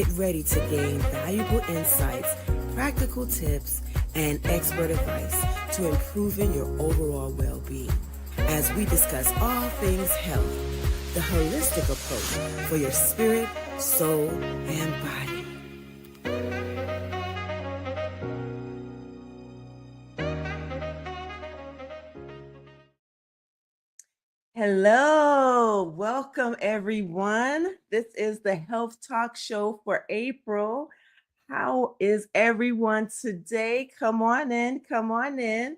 Get ready to gain valuable insights, practical tips, and expert advice to improving your overall well-being as we discuss all things health, the holistic approach for your spirit, soul, and body. Hello, welcome everyone. This is the Health Talk Show for April. How is everyone today? Come on in.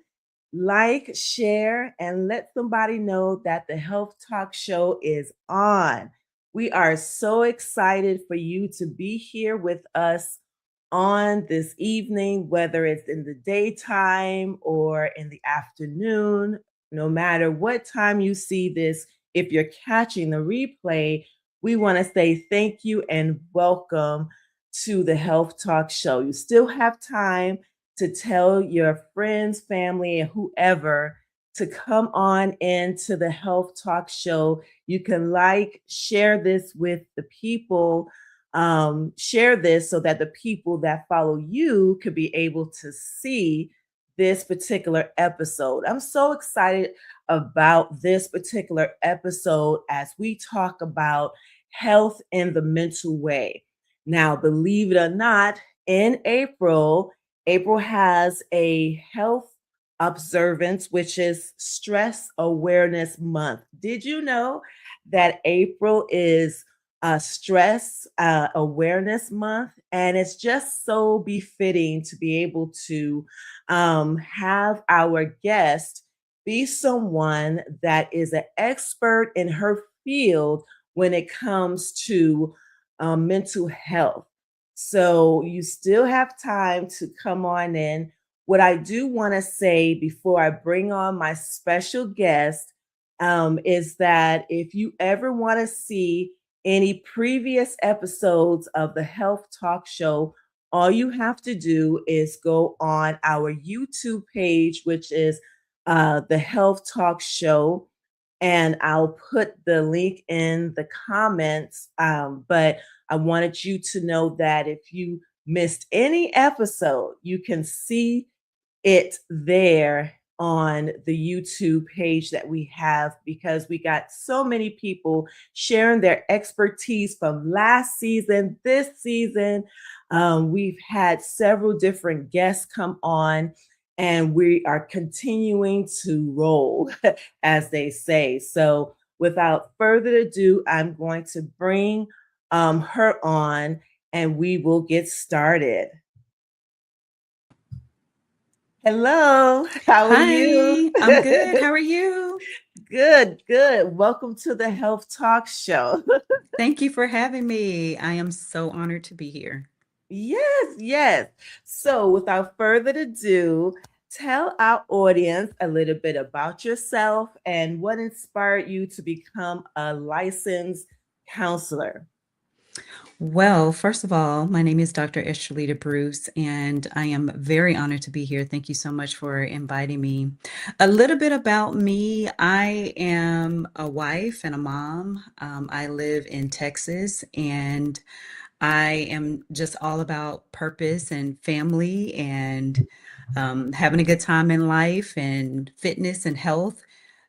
Like, share, and let somebody know that the Health Talk Show is on. We are so excited for you to be here with us on this evening, whether it's in the daytime or in the afternoon. No matter what time you see this, if you're catching the replay, we want to say thank you and welcome to the Health Talk Show. You still have time to tell your friends, family, and whoever to come on into the Health Talk Show. You can share this with the people, share this so that the people that follow you could be able to see this particular episode. I'm so excited about this particular episode as we talk about health in the mental way. Now, believe it or not, in April has a health observance, which is Stress Awareness Month. Did you know that April is Stress Awareness Month? And it's just so befitting to be able to have our guest be someone that is an expert in her field when it comes to mental health. So you still have time to come on in. What I do want to say before I bring on my special guest is that if you ever want to see any previous episodes of the Health Talk Show, all you have to do is go on our YouTube page, which is the Health Talk Show, and I'll put the link in the comments. But I wanted you to know that if you missed any episode, you can see it there on the YouTube page that we have, because we got so many people sharing their expertise from last season, this season. We've had several different guests come on, and we are continuing to roll, as they say. So without further ado, I'm going to bring her on, and we will get started. Hello, how are you? Hi, I'm good. How are you? Good. Welcome to the Health Talk Show. Thank you for having me. I am so honored to be here. Yes. So without further ado, tell our audience a little bit about yourself and what inspired you to become a licensed counselor. Well, first of all, my name is Dr. Estrelita Bruce, and I am very honored to be here. Thank you so much for inviting me. A little bit about me: I am a wife and a mom. I live in Texas, and I am just all about purpose and family and having a good time in life and fitness and health.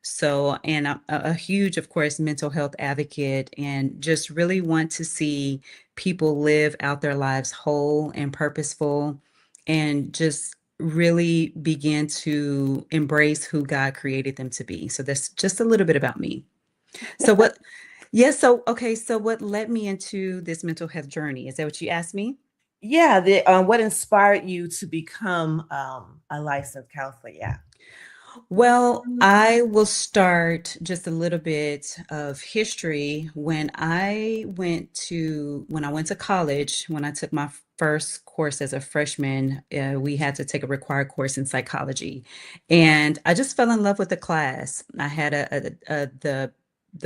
So, and I'm a huge, of course, mental health advocate, and just really want to see people live out their lives whole and purposeful, and just really begin to embrace who God created them to be. So that's just a little bit about me. So what, yes, so okay, so what led me into this mental health journey? Is that what you asked me? Yeah, what inspired you to become a licensed counselor? Yeah. Well, I will start just a little bit of history. When I went to college, when I took my first course as a freshman, we had to take a required course in psychology, and I just fell in love with the class. I had the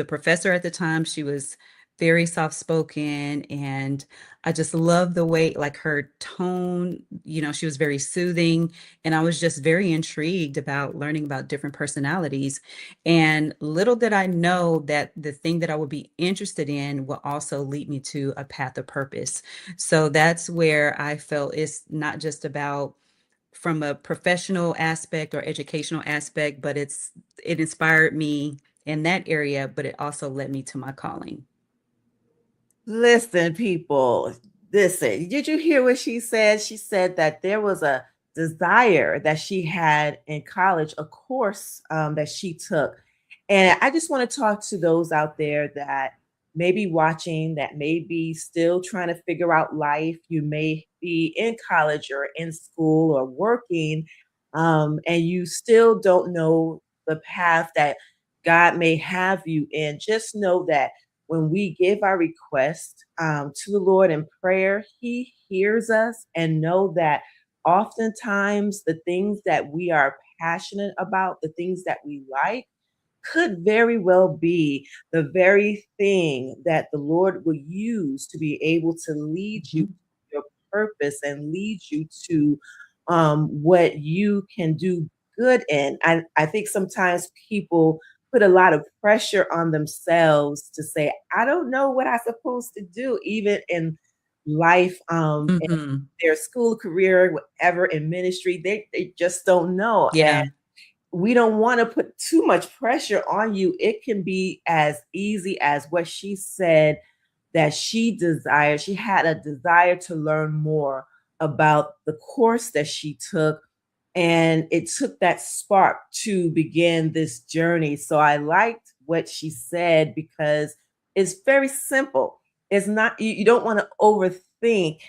professor at the time. She was very soft spoken, and I just love the way, like, her tone, she was very soothing, and I was just very intrigued about learning about different personalities. And little did I know that the thing that I would be interested in will also lead me to a path of purpose. So that's where I felt it's not just about from a professional aspect or educational aspect, but it inspired me in that area, but it also led me to my calling. Listen, people, listen. Did you hear what she said? She said that there was a desire that she had in college, a course that she took. And I just want to talk to those out there that may be watching, that may be still trying to figure out life. You may be in college or in school or working, and you still don't know the path that God may have you in. Just know that when we give our request to the Lord in prayer, He hears us, and know that oftentimes the things that we are passionate about, the things that we like, could very well be the very thing that the Lord will use to be able to lead you to Mhm, your purpose and lead you to what you can do good in. I think sometimes people put a lot of pressure on themselves to say, I don't know what I'm supposed to do, even in life, in mhm. their school career, whatever, in ministry, they just don't know. Yeah. We don't want to put too much pressure on you. It can be as easy as what she said, that she desired. She had a desire to learn more about the course that she took, and it took that spark to begin this journey. So I liked what she said because it's very simple. It's not, you don't want to overthink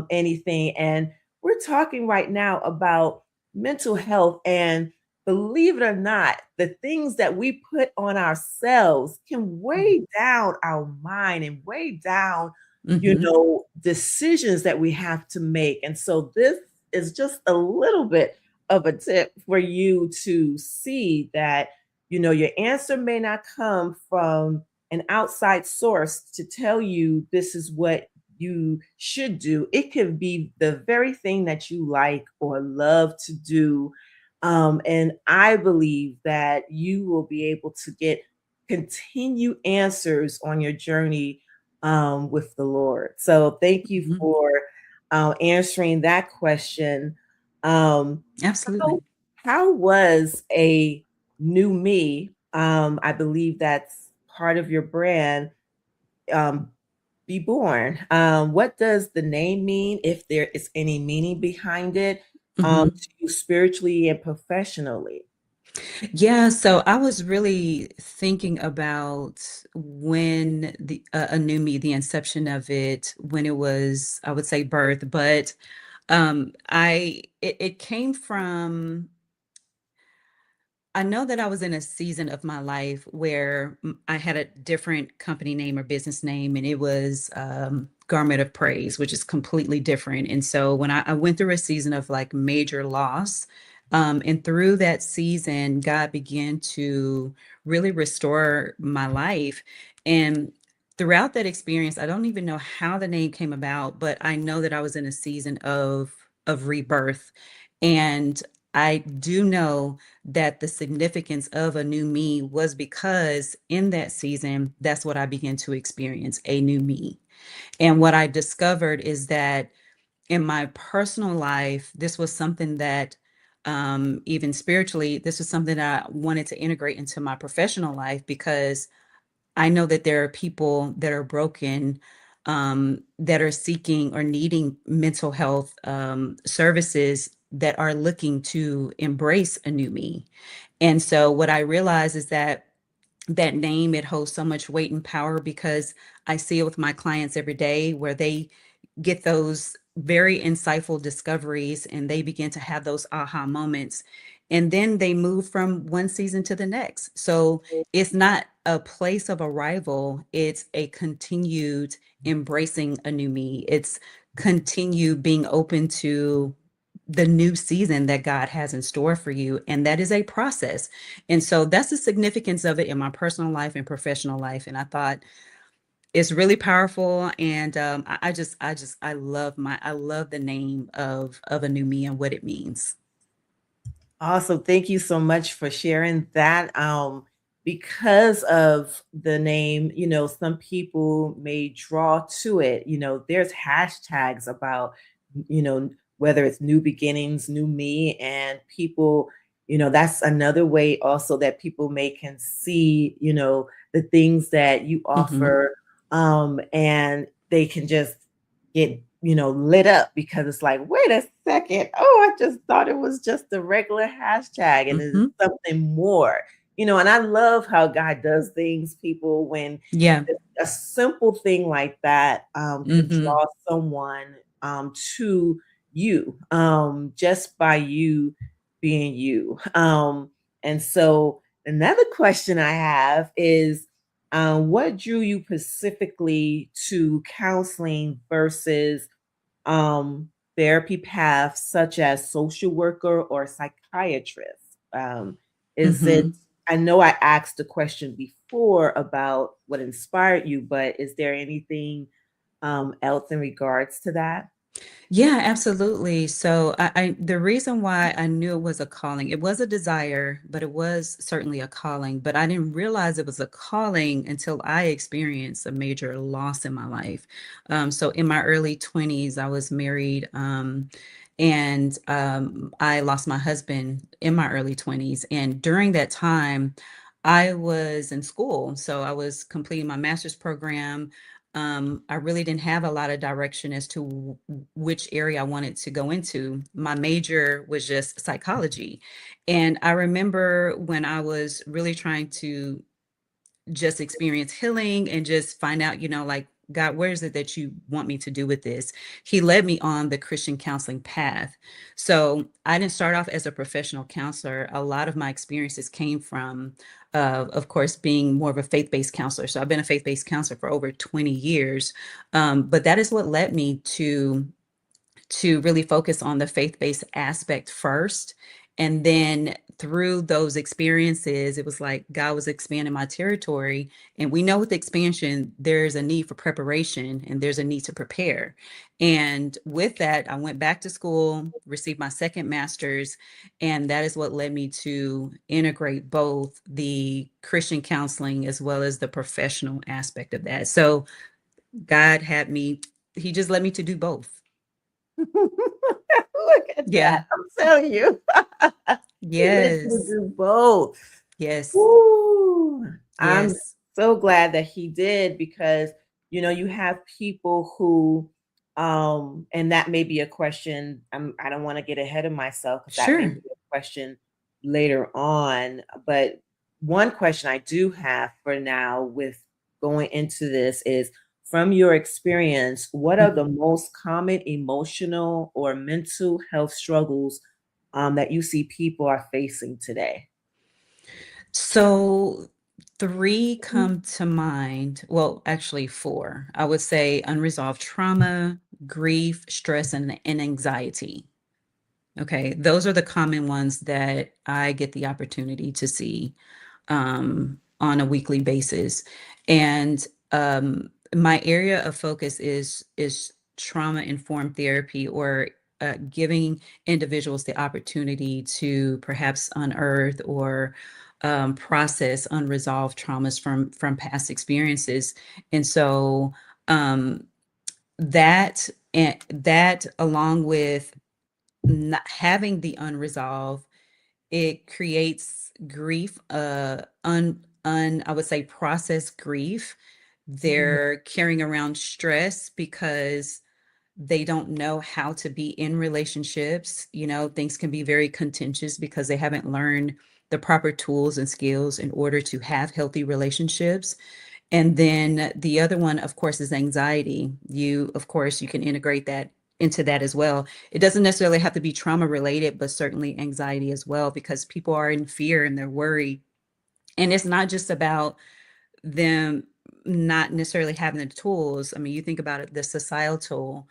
anything. And we're talking right now about mental health, and believe it or not, the things that we put on ourselves can Mhm, weigh down our mind and weigh down, mhm, decisions that we have to make. And so this is just a little bit of a tip for you to see that, your answer may not come from an outside source to tell you this is what you should do. It could be the very thing that you like or love to do. And I believe that you will be able to get continue answers on your journey with the Lord. So thank you mhm. for answering that question. Um, how, Absolutely. how was a new me? I believe that's part of your brand. Um, be born. What does the name mean, if there is any meaning behind it, Mhm. to you spiritually and professionally? Yeah, so I was really thinking about when a new me, the inception of it, when it was, I would say, birth, but it came from, I know that I was in a season of my life where I had a different company name or business name, and it was Garment of Praise, which is completely different. And so when I went through a season of like major loss, and through that season, God began to really restore my life. And throughout that experience, I don't even know how the name came about, but I know that I was in a season of rebirth. And I do know that the significance of a new me was because in that season, that's what I began to experience, a new me. And what I discovered is that in my personal life, this was something that, even spiritually, this was something that I wanted to integrate into my professional life, because I know that there are people that are broken, that are seeking or needing mental health services, that are looking to embrace a new me. And so what I realize is that that name, it holds so much weight and power, because I see it with my clients every day, where they get those very insightful discoveries, and they begin to have those aha moments, and then they move from one season to the next. So it's not a place of arrival, it's a continued embracing a new me. It's continue being open to the new season that God has in store for you. And that is a process. And so that's the significance of it in my personal life and professional life. And I thought It's really powerful, and I love the name of a new me and what it means. Awesome. Thank you so much for sharing that. Because of the name, some people may draw to it. There's hashtags about, you know, whether it's new beginnings, new me, and people, that's another way also that people may can see, the things that you Mhm. offer, and they can just get lit up because it's like, wait a second, oh, I just thought it was just a regular hashtag and it's Mhm. something more. And I love how God does things, people, when Yeah. a simple thing like that could Mhm. draw someone to you, just by you being you. And so another question I have is, what drew you specifically to counseling versus therapy paths such as social worker or psychiatrist? Is it, Mhm. I know I asked the question before about what inspired you, but is there anything else in regards to that? Yeah, absolutely. So the reason why I knew it was a calling, it was a desire, but it was certainly a calling. But I didn't realize it was a calling until I experienced a major loss in my life. So in my early 20s, I was married, and I lost my husband in my early 20s. And during that time, I was in school. So I was completing my master's program. I really didn't have a lot of direction as to which area I wanted to go into. My major was just psychology. And I remember when I was really trying to just experience healing and just find out, like, God, where is it that you want me to do with this? He led me on the Christian counseling path. So I didn't start off as a professional counselor. A lot of my experiences came from, of course, being more of a faith-based counselor. So I've been a faith-based counselor for over 20 years. But that is what led me to really focus on the faith-based aspect first. And then through those experiences, it was like God was expanding my territory. And we know with expansion, there's a need for preparation and there's a need to prepare. And with that, I went back to school, received my second master's, and that is what led me to integrate both the Christian counseling as well as the professional aspect of that. So God had me, He just led me to do both. Look at Yeah. that. I'm telling you. He lets you Yes. do both. Yes. Ooh, I'm Yes. so glad that he did because you have people who and that may be a question. I don't want to get ahead of myself because that may be Sure. a question later on. But one question I do have for now with going into this is, from your experience, what are the Mhm. most common emotional or mental health struggles that you see people are facing today? So 3 come to mind. Well, actually 4. I would say unresolved trauma, grief, stress, and anxiety. Okay, those are the common ones that I get the opportunity to see on a weekly basis. And my area of focus is trauma informed therapy, or giving individuals the opportunity to perhaps unearth or process unresolved traumas from past experiences. And so um, that along with not having the unresolved, it creates grief, I would say processed grief. Mhm. They're carrying around stress because they don't know how to be in relationships. Things can be very contentious because they haven't learned the proper tools and skills in order to have healthy relationships. And then the other one, of course, is anxiety. Of course, you can integrate that into that as well. It doesn't necessarily have to be trauma related, but certainly anxiety as well, because people are in fear and they're worried. And it's not just about them not necessarily having the tools. I mean, you think about it, the societal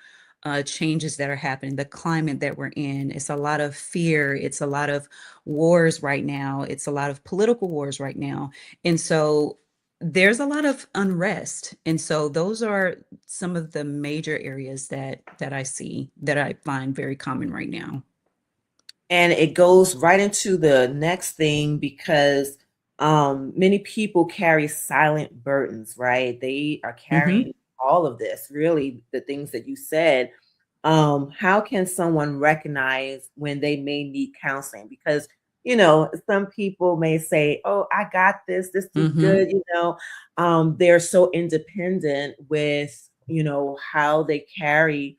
changes that are happening, the climate that we're in. It's a lot of fear. It's a lot of wars right now. It's a lot of political wars right now. And so there's a lot of unrest. And so those are some of the major areas that I see that I find very common right now. And it goes right into the next thing because many people carry silent burdens, right? They are Mhm. carrying all of this, really, the things that you said. How can someone recognize when they may need counseling? Because, some people may say, oh, I got this, this is Mhm. good, they're so independent with, how they carry,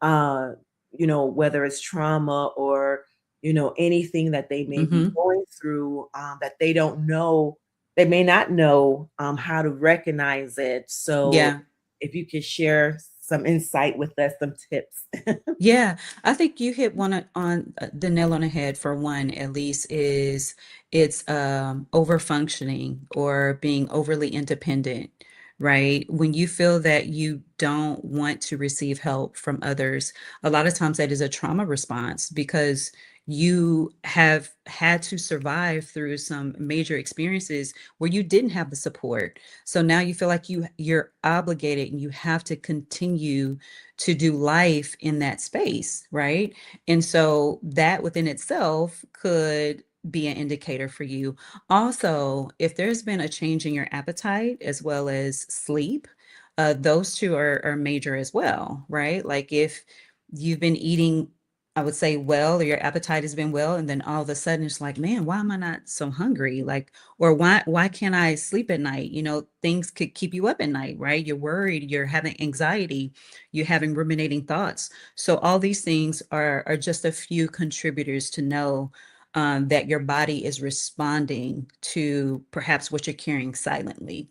uh, whether it's trauma or anything that they may be Mhm. going through, that they don't know, they may not know how to recognize it. So Yeah. if you could share some insight with us, some tips. Yeah, I think you hit one on the nail on the head for one, at least, is it's over functioning or being overly independent, right? When you feel that you don't want to receive help from others, a lot of times that is a trauma response because you have had to survive through some major experiences where you didn't have the support. So now you feel like you're obligated and you have to continue to do life in that space, right? And so that within itself could be an indicator for you. Also, if there's been a change in your appetite as well as sleep, those two are major as well, right? Like if you've been eating, I would say, well, or your appetite has been well, and then all of a sudden it's like, man, why am I not so hungry? Like, or why can't I sleep at night? Things could keep you up at night, right? You're worried, you're having anxiety, you're having ruminating thoughts. So all these things are just a few contributors to know that your body is responding to perhaps what you're carrying silently.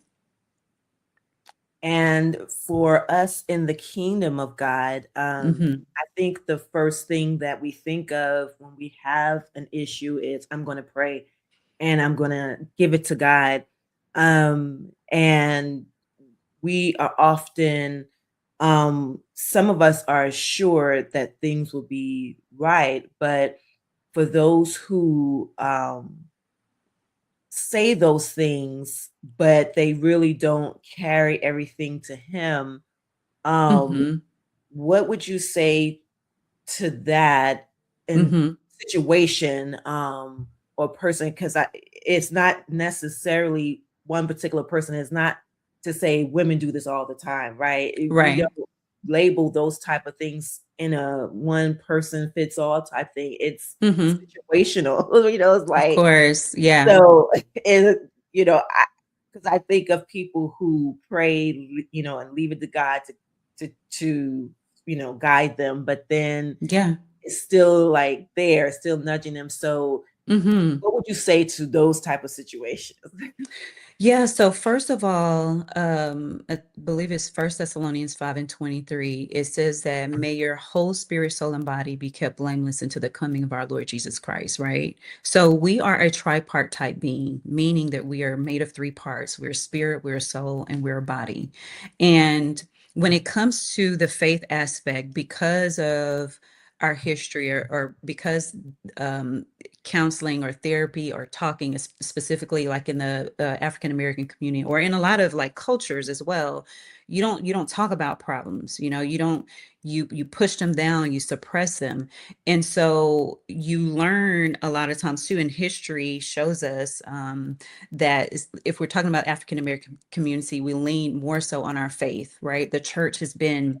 And for us in the kingdom of God, Hmm. I think the first thing that we think of when we have an issue is I'm going to pray and I'm going to give it to God. And we are often, some of us are assured that things will be right, but for those who say those things, but they really don't carry everything to Him, um, Hmm. what would you say to that in Hmm. situation, or person? Because it's not necessarily one particular person. It's not to say women do this all the time, right? We Right. don't label those type of things in a one person fits all type thing. It's Hmm. situational. It's Of like, course. Yeah. so, and because I think of people who pray, and leave it to God to guide them, but then Yeah. it's still like there, still nudging them. So, Hmm. what would you say to those type of situations? Yeah, so first of all, I believe it's First Thessalonians 5 and 23. It says that may your whole spirit, soul, and body be kept blameless until the coming of our Lord Jesus Christ, right? So we are a tripartite being, meaning that we are made of three parts. We're spirit, we're soul, and we're body. And when it comes to the faith aspect, because of our history or because um, counseling or therapy or talking specifically like in the African American community or in a lot of like cultures as well, you don't talk about problems, you don't, you push them down, you suppress them. And so you learn a lot of times too, and history shows us that if we're talking about African American community, we lean more so on our faith, right? The church has been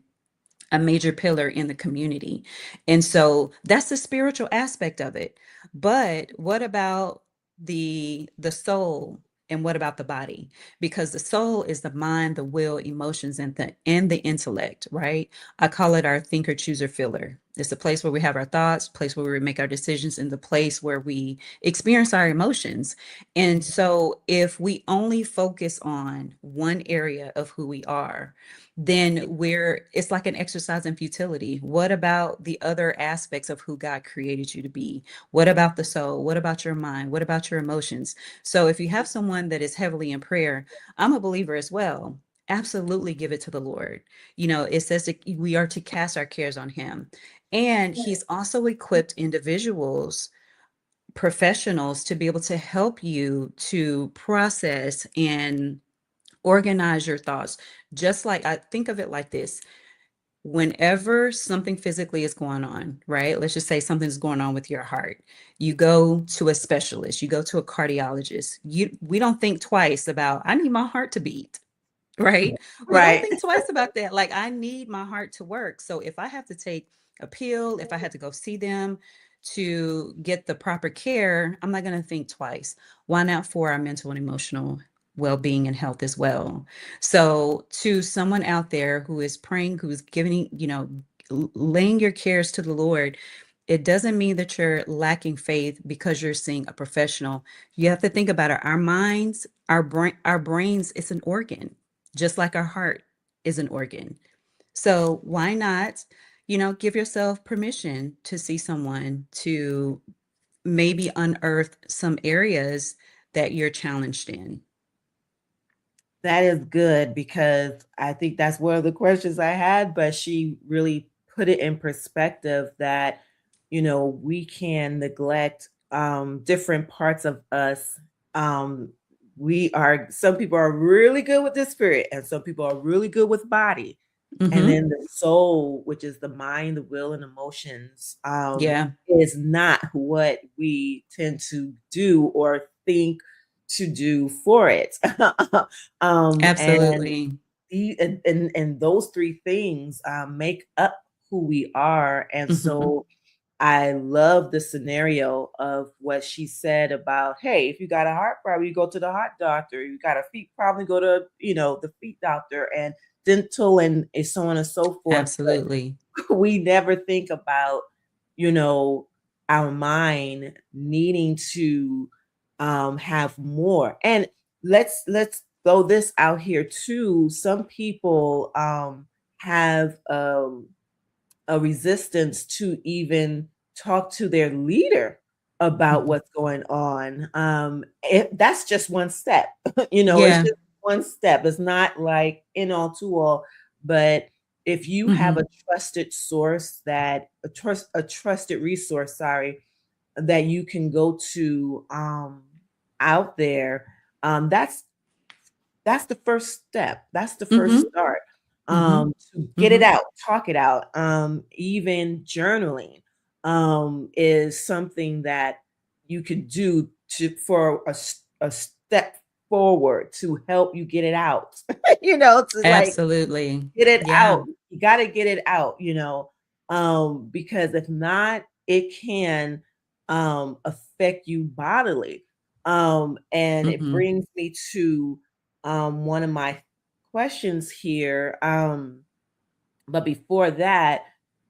a major pillar in the community. And so that's the spiritual aspect of it. But what about the soul, and what about the body? Because the soul is the mind, the will, emotions, and the intellect, right? I call it our thinker, chooser, feeler. It's the place where we have our thoughts, place where we make our decisions, and the place where we experience our emotions. And so if we only focus on one area of who we are, then it's like an exercise in futility. What about the other aspects of who God created you to be? What about the soul? What about your mind? What about your emotions? So if you have someone that is heavily in prayer, I'm a believer as well. Absolutely give it to the Lord. It says that we are to cast our cares on him. And he's also equipped individuals, professionals, to be able to help you to process and Organize your thoughts. Just like I think of it like this. Whenever something physically is going on, right? Let's just say something's going on with your heart. You go to a specialist, you go to a cardiologist. We don't think twice about, I need my heart to beat, right? We don't Right. think twice about that. Like, I need my heart to work. So if I have to take a pill, if I had to go see them to get the proper care, I'm not going to think twice. Why not for our mental and emotional well-being and health as well? So to someone out there who is praying, who's giving, laying your cares to the Lord, it doesn't mean that you're lacking faith because you're seeing a professional. You have to think about it. Our minds, our brains, it's an organ, just like our heart is an organ. So why not, give yourself permission to see someone to maybe unearth some areas that you're challenged in. That is good because I think that's one of the questions I had, but she really put it in perspective that, we can neglect different parts of us. Um, some people are really good with the spirit, and some people are really good with body. And Mm-hmm. then the soul, which is the mind, the will, and emotions, Yeah, is not what we tend to do or think to do for it. And absolutely. and those three things make up who we are. And Mm-hmm. so I love the scenario of what she said about, hey, if you got a heart problem, you go to the heart doctor. You got a feet problem, go to, the feet doctor, and dental, and so on and so forth. Absolutely. But we never think about, you know, our mind needing to have more. And let's throw this out here too. Some people have a resistance to even talk to their leader about Mhm. what's going on. That's just one step. It's Yeah. just one step. It's not like in all to all, but if you have a Mm-hmm. trusted source that a trusted resource, sorry, that you can go to out there, that's the first step. That's the first Mm-hmm. start. Mm-hmm. To get it Mm-hmm. out, talk it out. Even journaling is something that you could do for a step forward to help you get it out. To like Absolutely. get it Yeah. out. You got to get it out, because if not, it can affect you bodily. And it Mm-hmm. brings me to one of my questions here. But before that,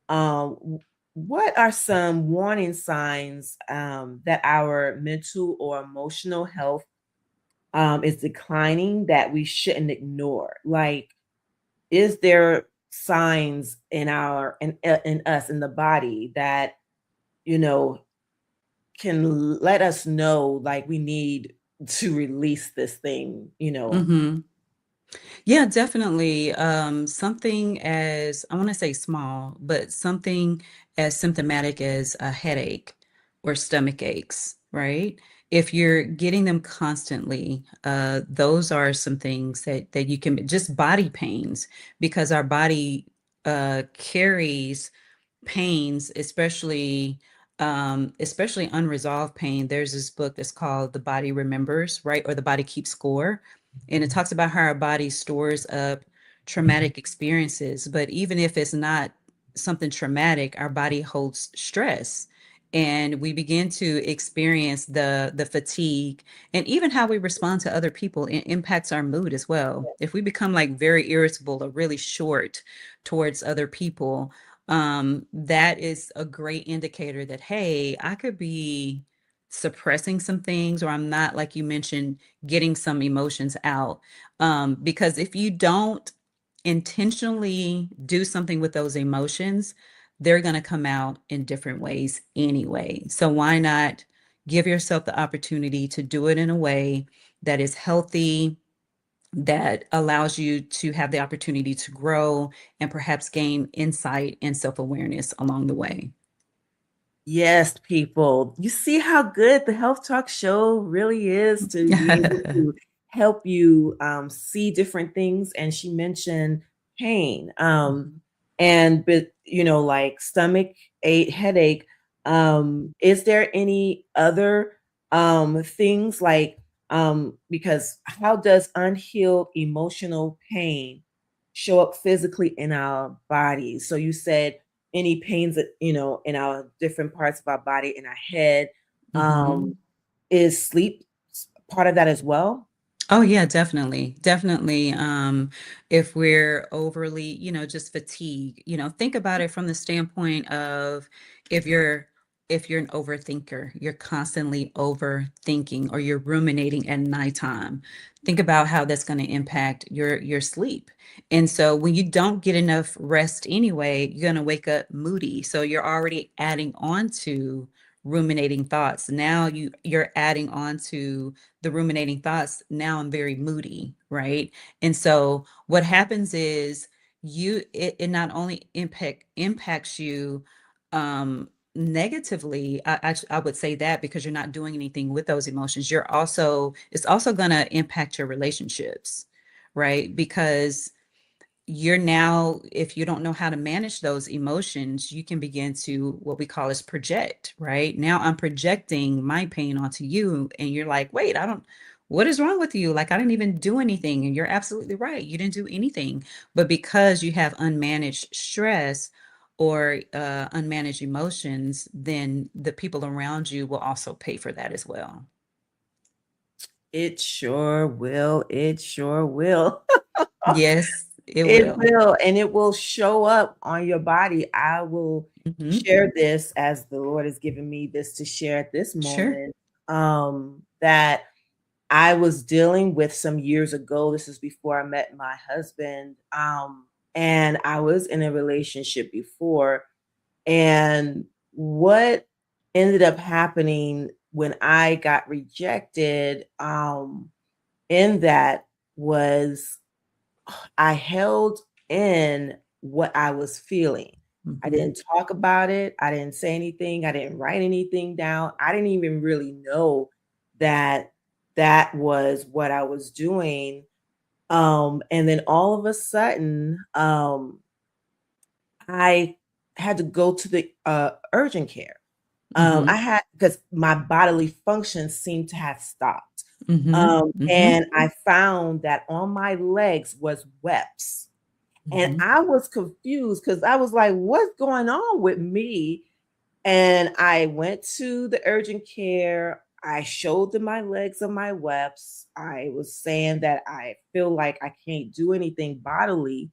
what are some warning signs that our mental or emotional health is declining that we shouldn't ignore? Like, is there signs in us in the body that you know can let us know like we need to release this thing? Mm-hmm. Yeah, definitely. Something as, I want to say small, but something as symptomatic as a headache or stomach aches, right? If you're getting them constantly, those are some things that you can, just body pains, because our body carries pains, especially unresolved pain. There's this book that's called The Body Remembers, right? Or The Body Keeps Score. And it talks about how our body stores up traumatic experiences. But even if it's not something traumatic, our body holds stress. And we begin to experience the fatigue, and even how we respond to other people impacts our mood as well. If we become like very irritable or really short towards other people, that is a great indicator that, hey, I could be suppressing some things, or I'm not, like you mentioned, getting some emotions out. Because if you don't intentionally do something with those emotions, they're going to come out in different ways anyway. So why not give yourself the opportunity to do it in a way that is healthy, that allows you to have the opportunity to grow and perhaps gain insight and self-awareness along the way. Yes, people. You see how good the Health Talk show really is to be able to help you see different things. And she mentioned pain, Mhm. and but like stomach ache, headache. Is there any other things like because how does unhealed emotional pain show up physically in our bodies? So you said any pains that in our different parts of our body, in our head. um Mhm. is sleep part of that as well? Oh yeah, definitely. Definitely. If we're overly, just fatigue, think about it from the standpoint of if you're if you're an overthinker, you're constantly overthinking or you're ruminating at nighttime. Think about how that's going to impact your sleep. And so when you don't get enough rest anyway, you're going to wake up moody. So you're already adding on to ruminating thoughts. Now you're adding on to the ruminating thoughts. Now I'm very moody, right? And so what happens is it not only impacts you negatively. I would say that because you're not doing anything with those emotions, it's also going to impact your relationships, right? Because you're now, if you don't know how to manage those emotions, you can begin to what we call as project. Right now I'm projecting my pain onto you, and you're like, wait, I don't, what is wrong with you? Like, I didn't even do anything. And you're absolutely right, you didn't do anything. But because you have unmanaged stress or unmanaged emotions, then the people around you will also pay for that as well. It sure will. It sure will. Yes, it It will. will, and it will show up on your body. I will Hmm. share this as the Lord has given me this to share at this Sure. moment. That I was dealing with some years ago. This is before I met my husband. And I was in a relationship before. And what ended up happening when I got rejected, in that was I held in what I was feeling. I Hmm. didn't talk about it. I didn't say anything. I didn't write anything down. I didn't even really know that that was what I was doing. And then all of a sudden, I had to go to the urgent care. I Hmm. had because my bodily functions seemed to have stopped. Hmm. Hmm. And I found that on my legs was webs. And Hmm. I was confused because I was like, what's going on with me? And I went to the urgent care. I showed them my legs and my webs. I was saying that I feel like I can't do anything bodily,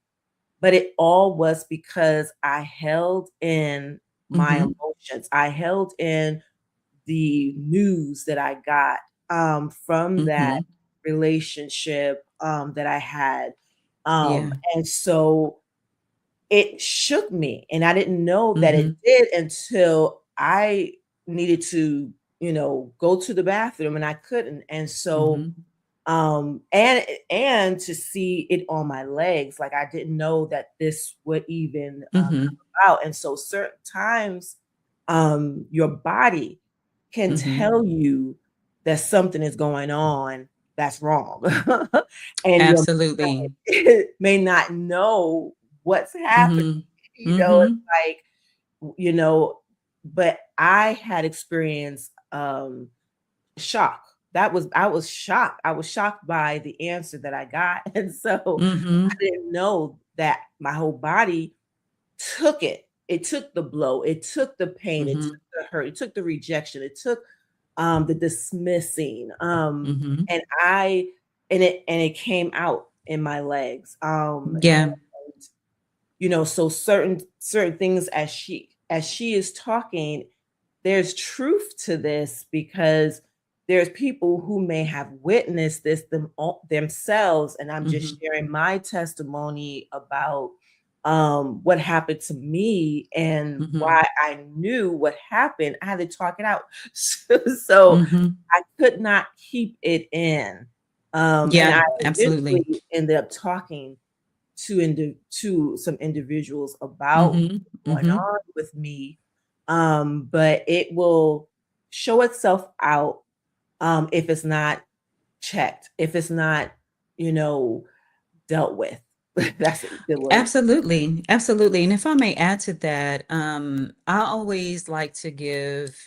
but it all was because I held in my Hmm. emotions. I held in the news that I got from that Hmm. relationship that I had. Yeah. And so it shook me, and I didn't know that it Mhm. did until I needed to, go to the bathroom and I couldn't. And so Mhm. and to see it on my legs, like I didn't know that this would even come Mhm. about. And so certain times your body can Mhm. tell you that something is going on that's wrong. And your Absolutely. mind may not know what's happening. Mhm. It's Mhm. like, you know, but I had experienced shock. I was shocked. I was shocked by the answer that I got. And so I Mhm. didn't know that my whole body took it. It took the blow. It took the pain. It took Mhm. the hurt. It took the rejection. It took the dismissing. Mhm. And I and it came out in my legs. And Yeah. so certain things as she is talking, there's truth to this because there's people who may have witnessed this themselves, and I'm just Mhm. sharing my testimony about what happened to me and Mhm. why I knew what happened. I had to talk it out. So Mhm. I could not keep it in. And Yeah, I absolutely. eventually ended up talking to some individuals about Mhm. what's going Mhm. on with me. But it will show itself out if it's not checked, if it's not, you know, dealt with. That's a good word. Absolutely, absolutely. And if I may add to that, I always like to give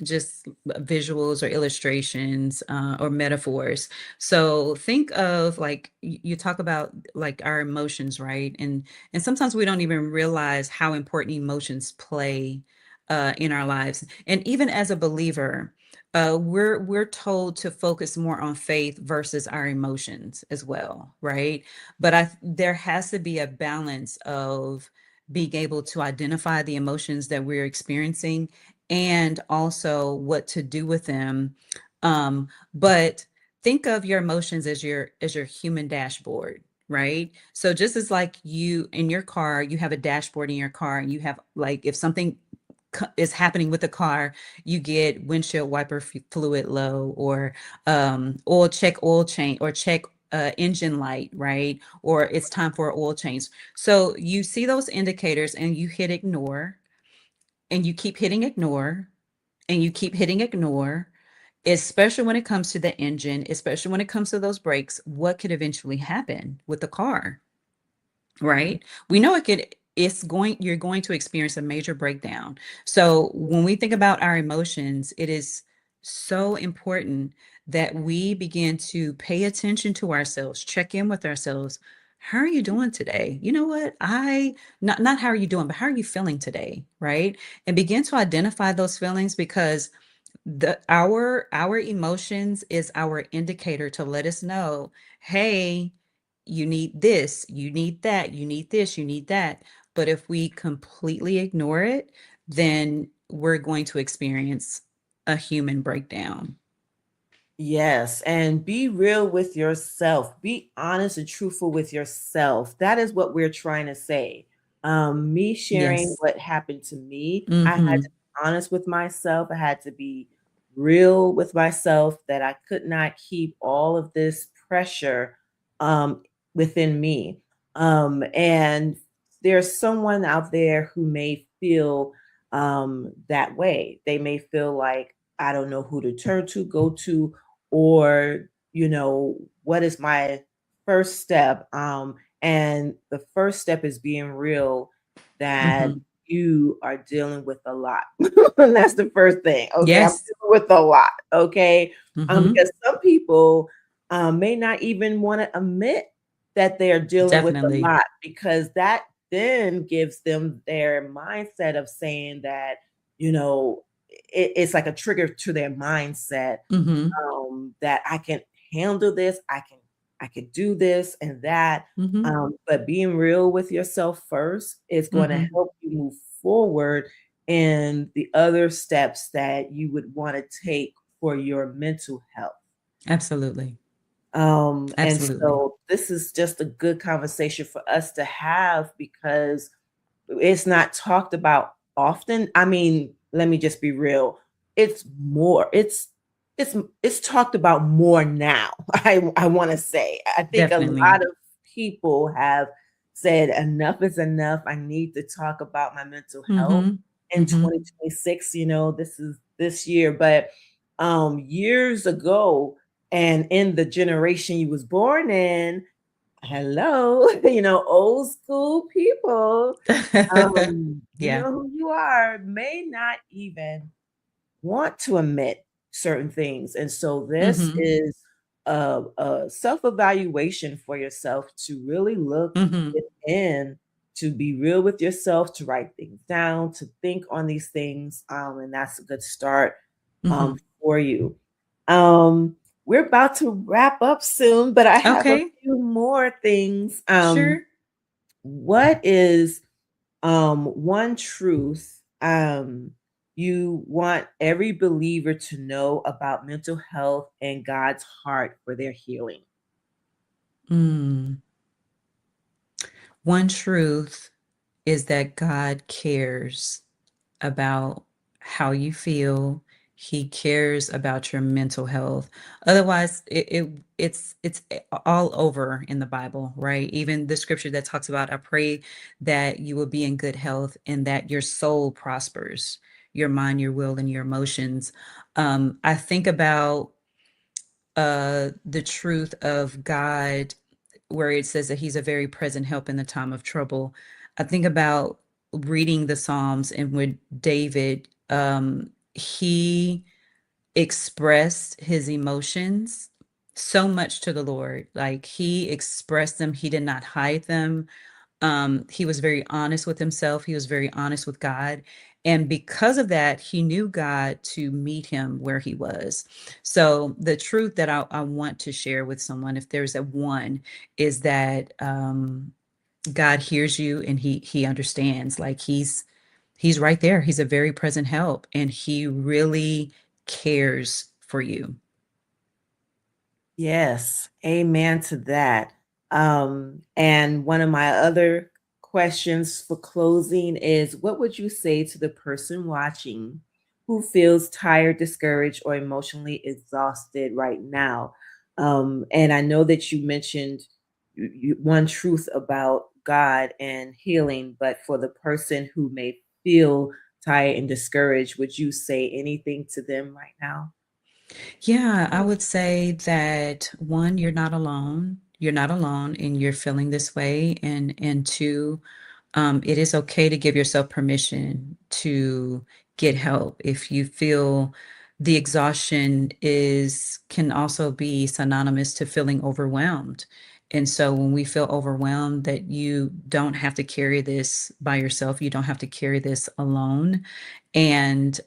just visuals or illustrations or metaphors. So think of like you talk about like our emotions, right? And sometimes we don't even realize how important emotions play in our lives. And even as a believer, we're told to focus more on faith versus our emotions as well, right? But there has to be a balance of being able to identify the emotions that we're experiencing and also what to do with them. But think of your emotions as your human dashboard, right? So just as like you in your car, you have a dashboard in your car and you have like if something is happening with the car, you get windshield wiper fluid low or oil change or check engine light, right? Or it's time for an oil change. So you see those indicators and you hit ignore and you keep hitting ignore and you keep hitting ignore, especially when it comes to the engine, especially when it comes to those brakes. What could eventually happen with the car? Right? We know you're going to experience a major breakdown. So when we think about our emotions, it is so important that we begin to pay attention to ourselves, check in with ourselves. How are you doing today? You know what? Not how are you doing, but how are you feeling today? Right? And begin to identify those feelings because our emotions is our indicator to let us know, hey, you need this, you need that, you need this, you need that. But if we completely ignore it, then we're going to experience a human breakdown. Yes, and be real with yourself. Be honest and truthful with yourself. That is what we're trying to say. Me sharing Yes. what happened to me, I had to Mm-hmm. be honest with myself. I had to be real with myself that I could not keep all of this pressure um, within me. And there's someone out there who may feel that way. They may feel like, I don't know who to turn to, go to, or what is my first step, and the first step is being real that Mm-hmm. you are dealing with a lot. And that's the first thing. Okay, I'm Yes. dealing with a lot. Okay, Mm-hmm. because some people may not even want to admit that they're dealing with a Definitely. lot, because that then gives them their mindset of saying that, it's like a trigger to their mindset, Mm-hmm. that I can handle this, I can do this and that. Mm-hmm. But being real with yourself first is going to Mm-hmm. help you move forward in the other steps that you would want to take for your mental health. Absolutely. And Absolutely. so this is just a good conversation for us to have, because it's not talked about often. I mean, let me just be real. It's more, it's talked about more now. I want to say. I think a Definitely. lot of people have said enough is enough. I need to talk about my mental health Mm-hmm. in Mm-hmm. 2026. This is this year, but years ago and in the generation you was born in, hello, old school people, you Yeah. know who you are, may not even want to admit certain things. And so this Mm-hmm. is a self-evaluation for yourself to really look Mm-hmm. within, to be real with yourself, to write things down, to think on these things. And that's a good start Mm-hmm. for you. Um, we're about to wrap up soon, but I have a Okay. few more things. Sure. What is one truth you want every believer to know about mental health and God's heart for their healing? Mm. One truth is that God cares about how you feel. He cares about your mental health. Otherwise, it's all over in the Bible, right? Even the scripture that talks about, I pray that you will be in good health and that your soul prospers, your mind, your will, and your emotions. I think about the truth of God, where it says that He's a very present help in the time of trouble. I think about reading the Psalms and with David, he expressed his emotions so much to the Lord. Like he expressed them, he did not hide them. He was very honest with himself, he was very honest with God. And because of that, he knew God to meet him where he was. So, the truth that I want to share with someone, if there's a one, is that God hears you and he understands. Like he's right there. He's a very present help and he really cares for you. Yes, amen to that. And one of my other questions for closing is what would you say to the person watching who feels tired, discouraged, or emotionally exhausted right now? And I know that you mentioned one truth about God and healing, but for the person who may feel tired and discouraged, would you say anything to them right now? Yeah, I would say that one, you're not alone. You're not alone and you're feeling this way. And two, it is okay to give yourself permission to get help. If you feel the exhaustion is can also be synonymous to feeling overwhelmed. And so when we feel overwhelmed, that you don't have to carry this by yourself, you don't have to carry this alone. And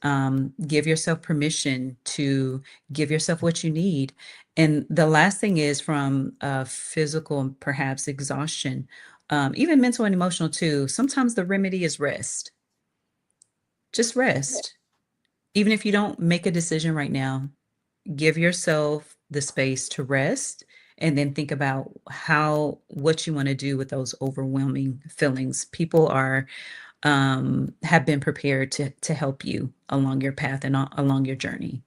give yourself permission to give yourself what you need. And the last thing is from physical and perhaps exhaustion, even mental and emotional too. Sometimes the remedy is rest. Just rest. Even if you don't make a decision right now, give yourself the space to rest and then think about what you want to do with those overwhelming feelings. People are have been prepared to help you along your path and along your journey.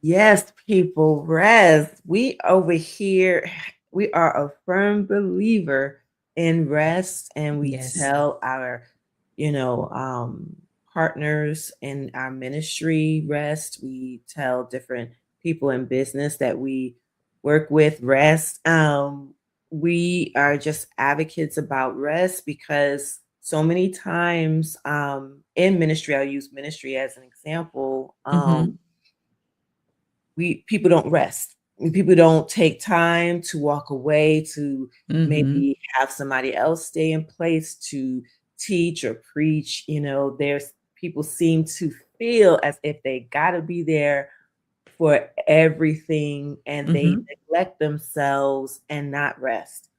Yes, people, rest. We over here, we are a firm believer in rest, and we Yes. tell our, you know, partners in our ministry rest. We tell different people in business that we work with rest. We are just advocates about rest because so many times in ministry, I'll use ministry as an example. Mhm. We people don't rest. And people don't take time to walk away to Mhm. maybe have somebody else stay in place to teach or preach. There's people seem to feel as if they got to be there for everything and they Mhm. neglect themselves and not rest.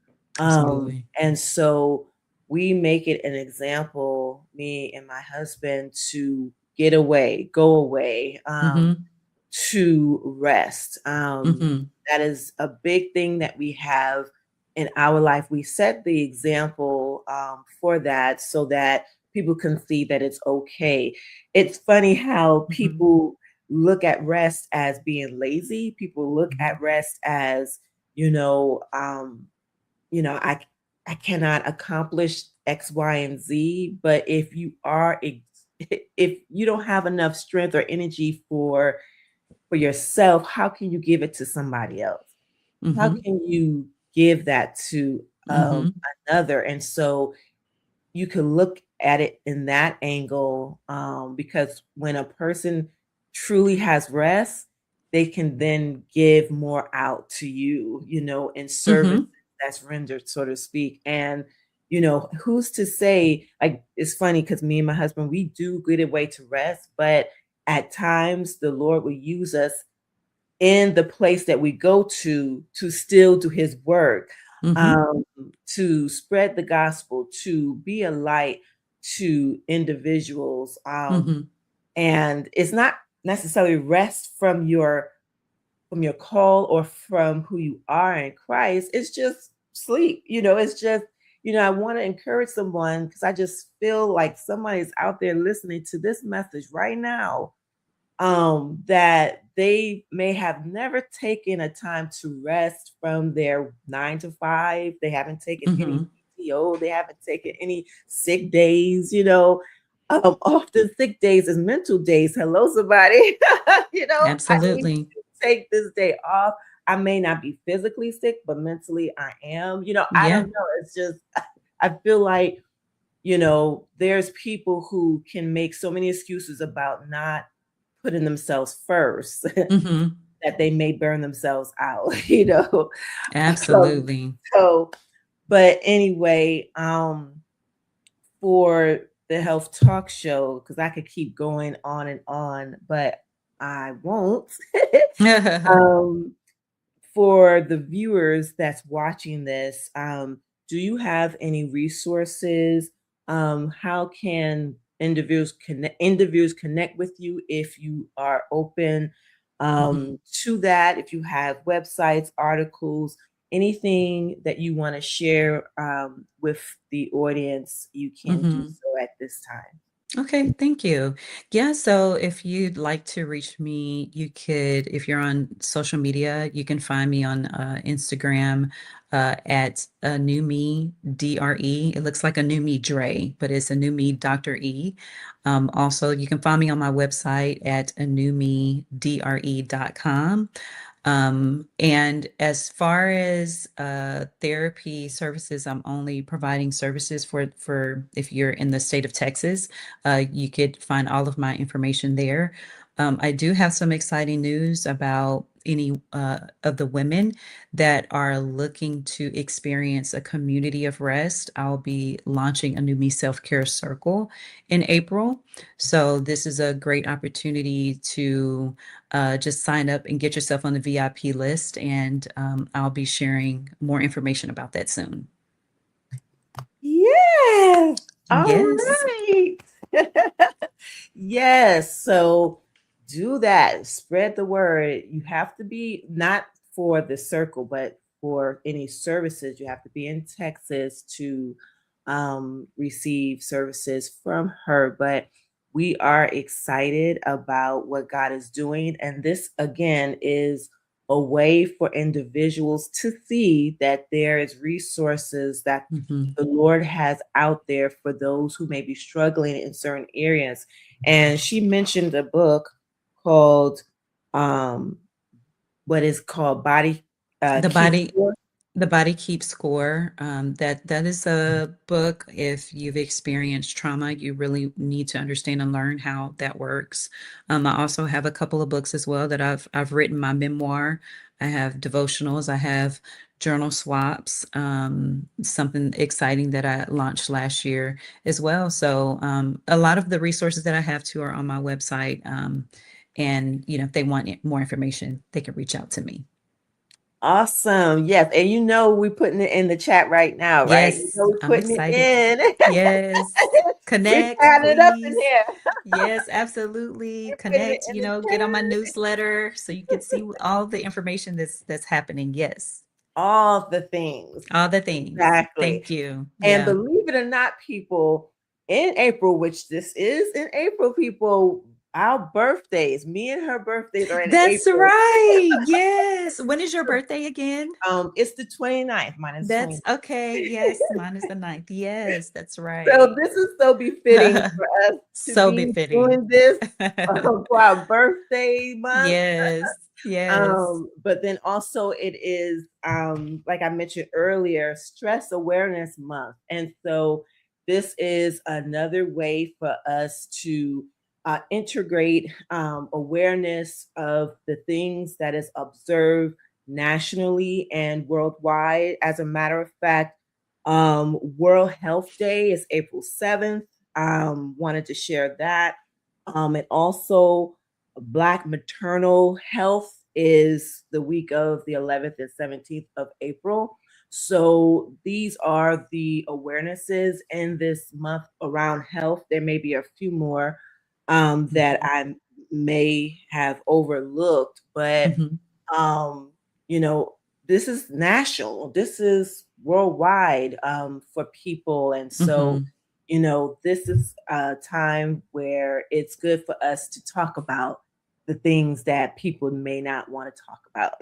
Absolutely. And so we make it an example, me and my husband, to get away, go away. Mhm. To rest. Mhm. That is a big thing that we have in our life. We set the example for that so that people can see that it's okay. It's funny how Mhm. people look at rest as being lazy. People look Mhm. at rest as, you know, um, you know, I I cannot accomplish X, Y, and Z. But if you don't have enough strength or energy for yourself, how can you give it to somebody else? How Mhm. can you give that to Mhm. another? And so you can look at it in that angle, because when a person truly has rest, they can then give more out to you, in service Mhm. that's rendered, so to speak. And who's to say? Like, it's funny because me and my husband, we do get away to rest, but at times the Lord will use us in the place that we go to still do his work, Mhm. um, to spread the gospel, to be a light to individuals. Mhm. And it's not necessarily rest from your call or from who you are in Christ. It's just sleep. It's just, I want to encourage someone because I just feel like somebody's out there listening to this message right now, that they may have never taken a time to rest from their 9 to 5. They haven't taken any Mhm. PTO. They haven't taken any sick days. Often sick days is mental days. Hello, somebody. I need Absolutely. take this day off. I may not be physically sick, but mentally I am. I Yeah. don't know. It's just I feel like, there's people who can make so many excuses about not putting themselves first Mhm. that they may burn themselves out. Um, Absolutely. so, but anyway, for the health talk show, because I could keep going on and on, but I won't. um, for the viewers that's watching this, do you have any resources? How can individuals connect with you if you are open Mhm. to that? If you have websites, articles, anything that you want to share with the audience, you can do Mhm. so at this time. Okay, thank you. Yeah, so if you'd like to reach me, you could, if you're on social media, you can find me on Instagram at a new me DRE. It looks like a new me Dre, but it's a new me Dr. E. Also, you can find me on my website at a new me DRE.com. And as far as therapy services, I'm only providing services for if you're in the state of Texas. You could find all of my information there. I do have some exciting news about any of the women that are looking to experience a community of rest. I'll be launching a new Me Self Care Circle in April. So this is a great opportunity to just sign up and get yourself on the VIP list, and I'll be sharing more information about that soon. Yes. All Yes. right. Yes. So do that. Spread the word. You have to be not for the circle, but for any services. You have to be in Texas to receive services from her. But we are excited about what God is doing. And this, again, is a way for individuals to see that there is resources that Hmm. the Lord has out there for those who may be struggling in certain areas. And she mentioned a book called um, what is called Body The Keep body Score. The Body Keeps Score. That is a book. If you've experienced trauma, you really need to understand and learn how that works. I also have a couple of books as well that I've written my memoir. I have devotionals. I have journal swaps. Something exciting that I launched last year as well. So a lot of the resources that I have too are on my website. And if they want more information, they can reach out to me. Awesome. Yes. And we're putting it in the chat right now, right? Yes, We're I'm putting it excited. in. Yes. We're Connect, chatting it up in please. here. Yes, absolutely. We're putting it Connect, in the get on my chat. newsletter so you can see all the information that's happening. Yes. All the things. All the things. Exactly. Thank you. And Yeah. believe it or not, people, in April, which this is in April, people, our birthdays, me and her birthdays are in That's April. right. Yes. When is your birthday again? It's the 29th. Mine is That's 20th. okay. Yes, mine is the ninth. Yes, that's So right. this is so befitting for us to So be befitting. doing this for our birthday month. Yes. Yes. But then also it is like I mentioned earlier, stress awareness month. And so this is another way for us to integrate awareness of the things that is observed nationally and worldwide. As a matter of fact, World Health Day is April 7th. Wanted to share that. And also Black maternal health is the week of the 11th and 17th of April. So these are the awarenesses in this month around health. There may be a few more that Mhm. I may have overlooked, but Mhm. um, you know, this is national, this is worldwide for people. And so, Mhm. this is a time where it's good for us to talk about the things that people may not want to talk about.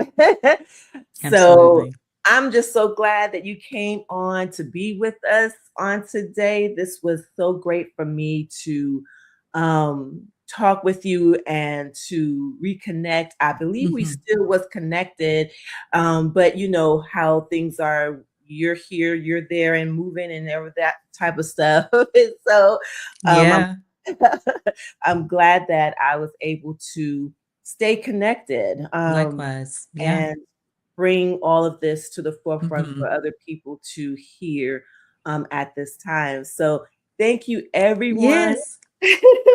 So Absolutely. I'm just so glad that you came on to be with us on today. This was so great for me to talk with you and to reconnect. I believe we Mhm. still was connected, but you know how things are. You're here, you're there, and moving, and that type of stuff. And so, I'm Yeah, I'm glad that I was able to stay connected, likewise. Yeah. and bring all of this to the forefront for Mhm. other people to hear at this time. So thank you, everyone, Yes.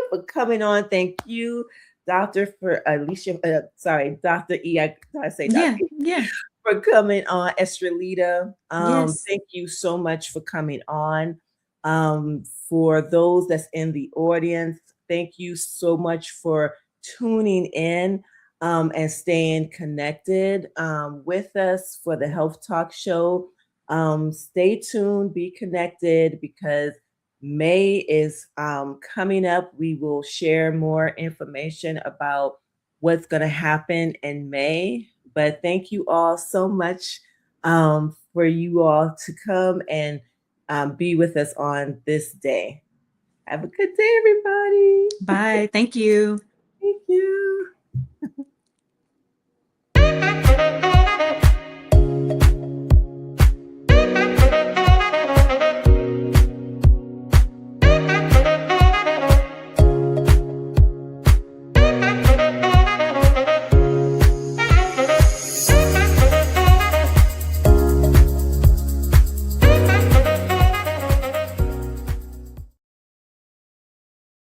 for coming on. Thank you, Doctor, for Alicia. Sorry, Dr. E. I say Dr. Yeah, yeah. For coming on, Estrelita. Yes. Thank you so much for coming on. For those that's in the audience, thank you so much for tuning in and staying connected with us for the Health Talk Show. Stay tuned, be connected because May is coming up. We will share more information about what's going to happen in May. But thank you all so much for you all to come and be with us on this day. Have a good day, everybody. Bye. Thank you.